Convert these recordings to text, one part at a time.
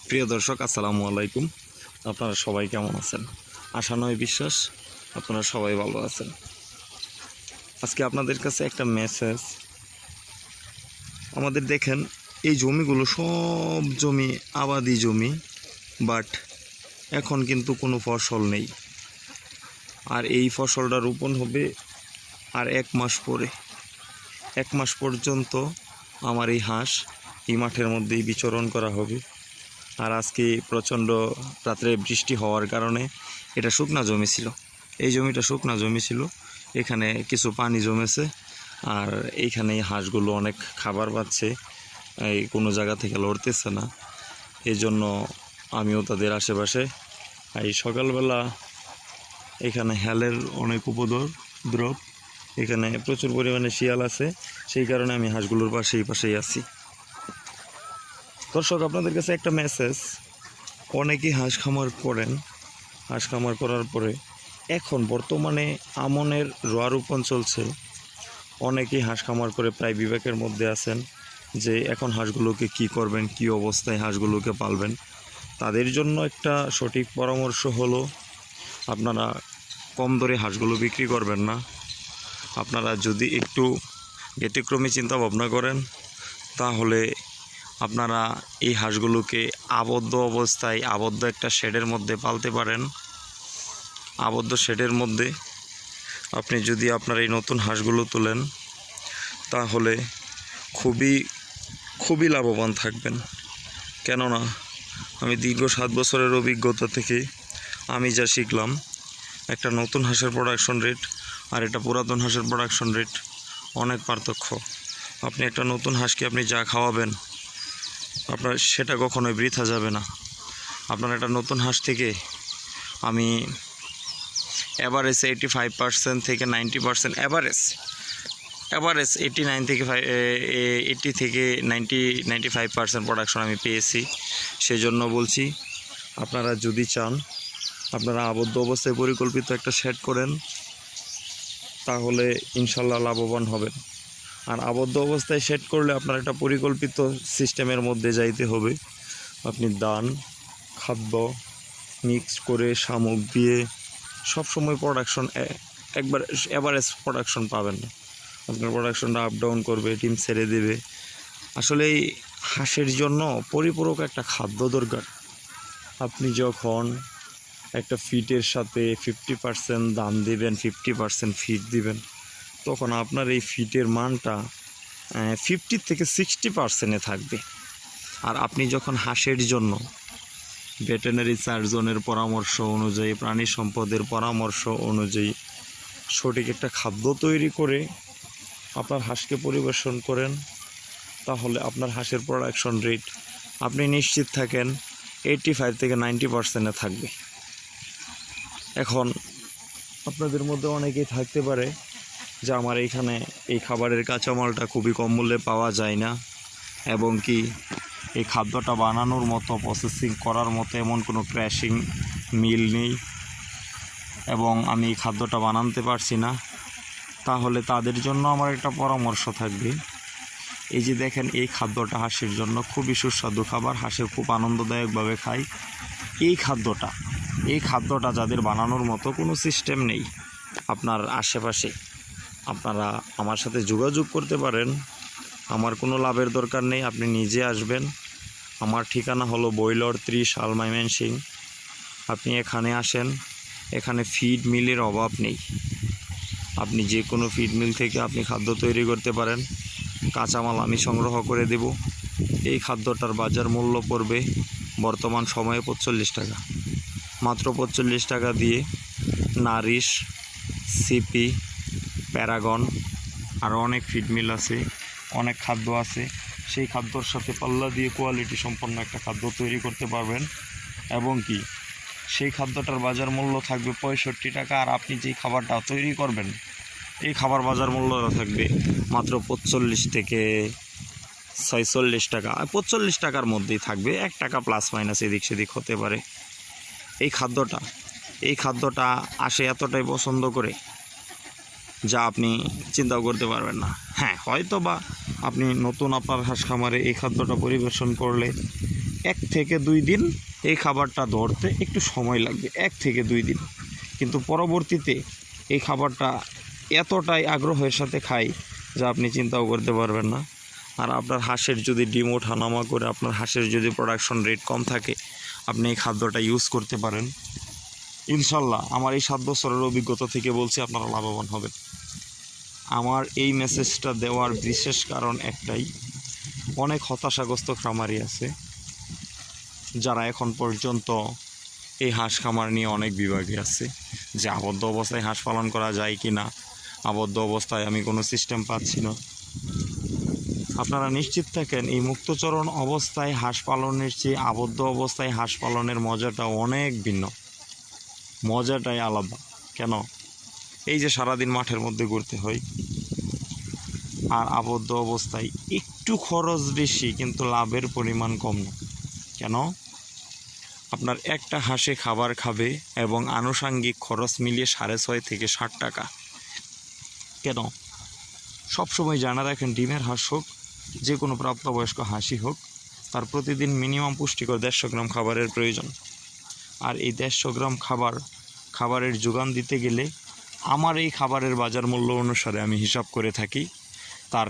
প্রিয় দর্শক, আসসালামু আলাইকুম। আপনারা সবাই কেমন আছেন? আশা নয় বিশ্বাস আপনারা সবাই ভালো আছেন। আজকে আপনাদের কাছে একটা মেসেজ। আমাদের দেখেন, এই জমিগুলো সব জমি আবাদি জমি, বাট এখন কিন্তু কোনো ফসল নেই। আর এই ফসলটা রোপণ হবে আর 1 মাস পরে। 1 মাস পর্যন্ত আমার এই হাঁস এই মাঠের মধ্যেই বিচরণ করা হবে। আর আজকে প্রচণ্ড রাত্রে বৃষ্টি হওয়ার কারণে এটা শুকনা জমি ছিল। এই জমিটা শুকনা জমি ছিল, এখানে কিছু পানি জমেছে। আর এইখানে হাঁসগুলো অনেক খাবার পাচ্ছে, এই কোনো জায়গা থেকে লড়তেছে না। এই জন্য আমিও তাদের আশেপাশে এই সকালবেলা এখানে হ্যালের অনেক উপদ্রব, এখানে প্রচুর পরিমাণে শিয়াল আছে, সেই কারণে আমি হাঁসগুলোর পাশেই আছি। দর্শক, আপনাদের কাছে একটা মেসেজ। অনেকেই হাঁস খামার করেন, হাঁস খামার করার পরে এখন বর্তমানে আমনের রোয়া রোপণ চলছে। অনেকেই হাঁস খামার করে প্রায় বিবেকের মধ্যে আছেন যে এখন হাঁসগুলোকে কি করবেন, কি অবস্থায় হাঁসগুলোকে পালবেন। তাদের জন্য একটা সঠিক পরামর্শ হলো, আপনারা কম দরে হাঁসগুলো বিক্রি করবেন না। আপনারা যদি একটু ব্যতিক্রমী চিন্তা ভাবনা করেন, তাহলে আপনারা এই হাঁসগুলোকে আবদ্ধ অবস্থায় আবদ্ধ একটা শেডের মধ্যে পালতে পারেন। আবদ্ধ শেডের মধ্যে আপনি যদি আপনার এই নতুন হাঁসগুলো তোলেন, তাহলে খুবই লাভবান থাকবেন। কেননা আমি দীর্ঘ 7 বছরের অভিজ্ঞতা থেকে আমি যা শিখলাম, একটা নতুন হাঁসের প্রোডাকশন রেট আর এটা পুরাতন হাঁসের প্রোডাকশন রেট অনেক পার্থক্য। আপনি একটা নতুন হাঁসকে আপনি যা খাওয়াবেন, আপনার সেটা কখনোই বৃথা যাবে না। আপনার একটা নতুন হাঁস থেকে আমি অ্যাভারেজ 85% থেকে 90%, অ্যাভারেজ 89 থেকে 80 থেকে 95% প্রোডাকশন আমি পেয়েছি। সেজন্য বলছি, আপনারা যদি চান আপনারা আবদ্ধ অবস্থায় পরিকল্পিত একটা শেড করেন, তাহলে ইনশাল্লাহ লাভবান হবেন। আর আবদ্ধ অবস্থায় শেড করলে আপনার একটা পরিকল্পিত সিস্টেমের মধ্যে যাইতে হবে। আপনি দান, খাদ্য মিক্সড করে, শামুক দিয়ে সবসময় প্রোডাকশন একবার অ্যাভারেজ প্রোডাকশন পাবেন না। আপনার প্রোডাকশনটা আপ ডাউন করবে, ডিম ছেড়ে দেবে। আসলে এই হাঁসের জন্য পরিপূরক একটা খাদ্য দরকার। আপনি যখন একটা ফিটের সাথে 50% দাম দিবেন, 50% ফিট দিবেন, তখন আপনার এই ফিটের মানটা 50 থেকে 60% থাকবে। আর আপনি যখন হাঁসের জন্য ভেটেরিনারি সার্জনের পরামর্শ অনুযায়ী, প্রাণী সম্পদের পরামর্শ অনুযায়ী সঠিক একটা খাদ্য তৈরি করে আপনার হাঁসকে পরিবেশন করেন, তাহলে আপনার হাঁসের প্রোডাকশন রেট আপনি নিশ্চিত থাকেন 85 থেকে 90% থাকবে। এখন আপনাদের মধ্যে অনেকেই থাকতে পারে যে আমার এইখানে এই খাবারের কাঁচামালটা খুবই কম মূল্যে পাওয়া যায় না, এবং কি এই খাদ্যটা বানানোর মতো, প্রসেসিং করার মতো এমন কোনো ক্র্যাশিং মিল নেই, এবং আমি এই খাদ্যটা বানাতে পারছি না। তাহলে তাদের জন্য আমার একটা পরামর্শ থাকবে। এই যে দেখেন, এই খাদ্যটা হাঁসের জন্য খুবই সুস্বাদু খাবার, হাঁসে খুব আনন্দদায়কভাবে খায়। এই খাদ্যটা যাদের বানানোর মতো কোনো সিস্টেম নেই আপনার আশেপাশে, আপনারা আমার সাথে যোগাযোগ করতে পারেন। আমার কোনো লাভের দরকার নেই, আপনি নিজে আসবেন। আমার ঠিকানা হলো বইলর 30 ময়মনসিং। আপনি এখানে আসেন, এখানে ফিড মিলের অভাব নেই। আপনি যে কোনো ফিড মিল থেকে আপনি খাদ্য তৈরি করতে পারেন, কাঁচামাল আমি সংগ্রহ করে দেব। এই খাদ্যটার বাজার মূল্য পড়বে বর্তমান সময়ে 45 টাকা। মাত্র 45 টাকা দিয়ে নারিশ, সিপি, প্যারাগন আরও অনেক ফিড মিল আছে, অনেক খাদ্য আছে। সেই খাদ্যর সাথে পাল্লা দিয়ে কোয়ালিটি সম্পন্ন একটা খাদ্য তৈরি করতে পারবেন, এবং কি সেই খাদ্যটার বাজার মূল্য থাকবে 65 টাকা। আর আপনি যেই খাবারটা তৈরি করবেন, এই খাবার বাজার মূল্য থাকবে মাত্র 45 থেকে 46 টাকা। 45 টাকার মধ্যেই থাকবে, 1 টাকা প্লাস মাইনাস এদিক সেদিক হতে পারে। এই খাদ্যটা আসে এতটাই পছন্দ করে যা আপনি চিন্তাও করতে পারবেন না। হ্যাঁ, হয়তো বা আপনি নতুন আপনার হাঁস খামারে এই খাদ্যটা পরিবেশন করলে 1 থেকে 2 দিন এই খাবারটা ধরতে একটু সময় লাগবে, 1 থেকে 2 দিন, কিন্তু পরবর্তীতে এই খাবারটা এতটাই আগ্রহের সাথে খাই যা আপনি চিন্তাও করতে পারবেন না। আর আপনার হাঁসের যদি ডিম ওঠানামা করে, আপনার হাঁসের যদি প্রোডাকশন রেট কম থাকে, আপনি এই খাদ্যটা ইউজ করতে পারেন। ইনশাল্লাহ আমার এই 7 বছরের অভিজ্ঞতা থেকে বলছি, আপনারা লাভবান হবেন। আমার এই মেসেজটা দেওয়ার বিশেষ কারণ একটাই, অনেক হতাশাগ্রস্ত খামারি আছে যারা এখন পর্যন্ত এই হাঁস খামার নিয়ে অনেক বিভাগে আছে, যে আবদ্ধ অবস্থায় হাঁস পালন করা যায় কি না, আবদ্ধ অবস্থায় আমি কোনো সিস্টেম পাচ্ছি না। আপনারা নিশ্চিত থাকেন এই মুক্তচরণ অবস্থায় হাঁস পালনের চেয়ে আবদ্ধ অবস্থায় হাঁস পালনের মজাটা অনেক ভিন্ন, মজাটাই আলাদা। কেন? এই যে সারাদিন মাঠের মধ্যে ঘুরতে হয়, আর আবদ্ধ অবস্থায় একটু খরচ বেশি কিন্তু লাভের পরিমাণ কম না। কেন? আপনার একটা হাঁসে খাবার খাবে এবং আনুষাঙ্গিক খরচ মিলিয়ে 6.5 থেকে 7 টাকা। কেন? সবসময় জানা রাখেন, ডিমের হাঁস হোক, যে কোনো প্রাপ্তবয়স্ক হাঁসই হোক, তার প্রতিদিন মিনিমাম পুষ্টিকর 150 গ্রাম খাবারের প্রয়োজন। আর এই 150 গ্রাম খাবারের যোগান দিতে গেলে আমার এই খাবারের বাজার মূল্য অনুসারে আমি হিসাব করে থাকি, তার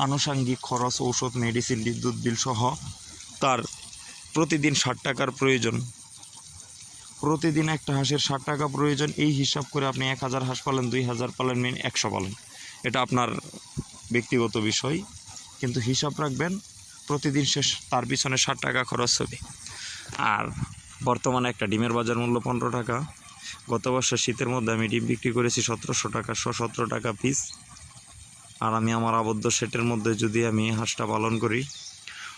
আনুষাঙ্গিক খরচ, ঔষধ, মেডিসিন, বিদ্যুৎ বিল সহ তার প্রতিদিন 60 টাকার প্রয়োজন। প্রতিদিন একটা হাঁসের 60 টাকা প্রয়োজন। এই হিসাব করে আপনি 1000 হাঁস পালেন, 2000 পালেন, 100 পালেন, এটা আপনার ব্যক্তিগত বিষয়, কিন্তু হিসাব রাখবেন প্রতিদিন তার পিছনে 60 টাকা খরচ হবে। আর বর্তমানে একটা ডিমের বাজার মূল্য 15 টাকা। গত বছর শীতের মধ্যে আমি ডিম বিক্রি করেছি 1700 টাকা, 117 টাকা পিস। আর আমি আমার আবদ্ধ সেটের মধ্যে যদি আমি হাঁসটা পালন করি,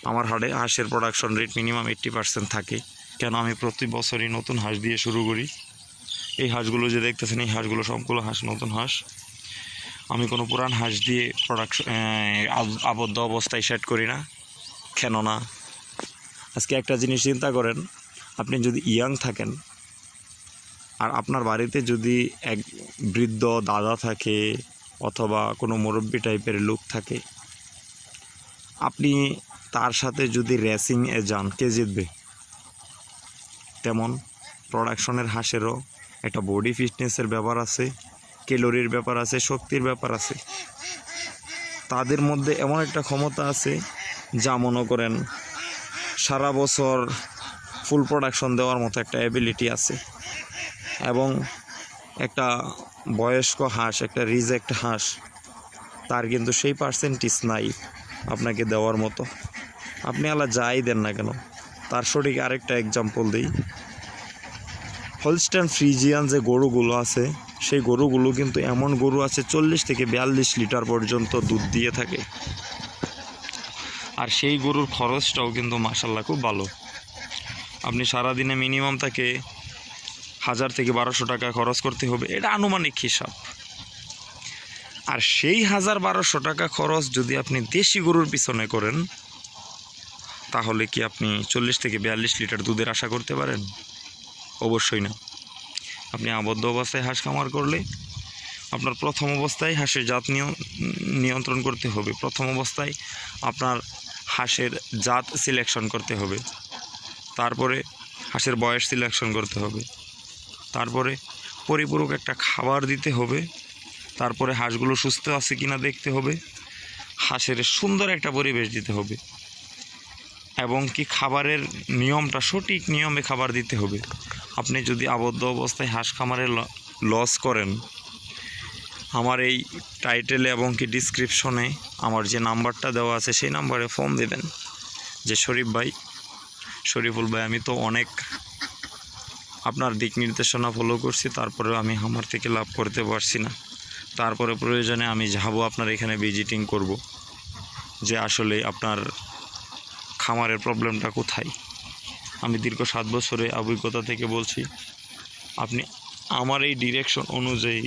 আমার হাঁসের প্রোডাকশন রেট মিনিমাম 80% থাকে। কেন? আমি প্রতি বছরই নতুন হাঁস দিয়ে শুরু করি। এই হাঁসগুলো যে দেখতেছেন, এই হাঁসগুলো সবগুলো হাঁস নতুন হাঁস। আমি কোনো পুরান হাঁস দিয়ে আবদ্ধ অবস্থায় সেট করি না। কেননা আজকে একটা জিনিস চিন্তা করেন, আপনি যদি ইয়াং থাকেন আর আপনার বাড়িতে যদি এক বৃদ্ধ দাদা থাকে অথবা কোনো মুরব্বি টাইপের লোক থাকে, আপনি তার সাথে যদি রেসিংয়ে যান, কে জিতবে? তেমন প্রোডাকশনের হাঁসেরও একটা বডি ফিটনেসের ব্যাপার আছে, ক্যালোরির ব্যাপার আছে, শক্তির ব্যাপার আছে। তাদের মধ্যে এমন একটা ক্ষমতা আছে যা মনে করেন সারা বছর ফুল প্রোডাকশন দেওয়ার মতো একটা অ্যাবিলিটি আছে। এবং একটা বয়স্ক হাঁস, একটা রিজেক্ট হাঁস, তার কিন্তু সেই পার্সেন্টেজ নাই আপনাকে দেওয়ার মতো। আপনি আলা যাই দেন না কেন, তার সঠিক আরেকটা এক্সাম্পল দিই। হলস্টাইন ফ্রিজিয়ান যে গরুগুলো আছে, সেই গরুগুলো কিন্তু এমন গরু আছে 40 থেকে 42 লিটার পর্যন্ত দুধ দিয়ে থাকে। আর সেই গরুর খরচটাও কিন্তু মাশাল্লাহ খুব ভালো। আপনি সারাদিনে মিনিমাম তাকে 1000 থেকে 1200 টাকা খরচ করতে হবে, এটা আনুমানিক হিসাব। আর সেই 1000-1200 টাকা খরচ যদি আপনি দেশি গরুর পিছনে করেন, তাহলে কি আপনি 40 থেকে 42 লিটার দুধের আশা করতে পারেন? অবশ্যই না। আপনি আবদ্ধ অবস্থায় হাঁস খামার করলে আপনার প্রথম অবস্থায় হাঁসের জাত নিয়ন্ত্রণ করতে হবে। প্রথম অবস্থায় আপনার হাঁসের জাত সিলেকশন করতে হবে, তারপরে হাঁসের বয়স সিলেকশন করতে হবে, তারপরে পরিপূরক একটা খাবার দিতে হবে, তারপরে হাঁসগুলো সুস্থ আছে কিনা দেখতে হবে, হাঁসের সুন্দর একটা পরিবেশ দিতে হবে, এবং কি খাবারের নিয়মটা সঠিক নিয়মে খাবার দিতে হবে। আপনি যদি আবদ্ধ অবস্থায় হাঁস খামারে লস করেন, আমার এই টাইটেলে এবং কি ডিসক্রিপশনে আমার যে নাম্বারটা দেওয়া আছে সেই নাম্বারে ফোন দেবেন যে শরীফুল ভাই, আমি তো অনেক আপনার দিক নির্দেশনা ফলো করছি, তারপরেও আমি খামার থেকে লাভ করতে পারছি না। তারপরে প্রয়োজনে আমি যাব আপনার এখানে ভিজিটিং করব, যে আসলে আপনার খামারের প্রবলেমটা কোথায়। আমি দীর্ঘ 7 বছরে অভিজ্ঞতা থেকে বলছি, আপনি আমার এই ডিরেকশন অনুযায়ী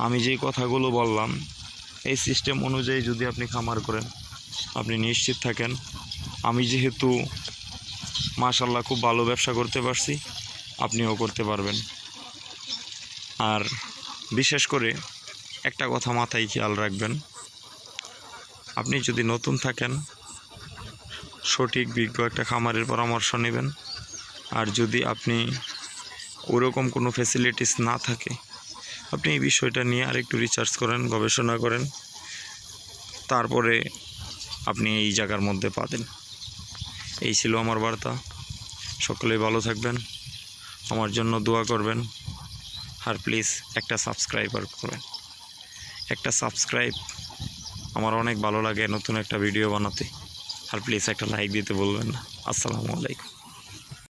আমি যেই কথাগুলো বললাম, এই সিস্টেম অনুযায়ী যদি আপনি খামার করেন, আপনি নিশ্চিত থাকেন আমি যেহেতু মাশাল্লাহ খুব ভালো ব্যবসা করতে পারছি, আপনিও করতে পারবেন। আর বিশেষ করে একটা কথা মাথায় খেয়াল রাখবেন, আপনি যদি নতুন থাকেন, সঠিক বিজ্ঞ একটা খামারের পরামর্শ নেবেন। আর যদি আপনি ওরকম কোনো ফ্যাসিলিটিস না থাকে, আপনি এই বিষয়টা নিয়ে আরেকটু রিসার্চ করেন, গবেষণা করেন, তারপরে আপনি এই জায়গার মধ্যে পাবেন। এই ছিল আমার বার্তা। সকলেই ভালো থাকবেন, আমার জন্য দোয়া করবেন, আর প্লিজ একটা সাবস্ক্রাইবার করবেন। একটা সাবস্ক্রাইব আমার অনেক ভালো লাগে নতুন একটা ভিডিও বানাতে। আর প্লিজ একটা লাইক দিতে বলবেন না। আসসালামু আলাইকুম।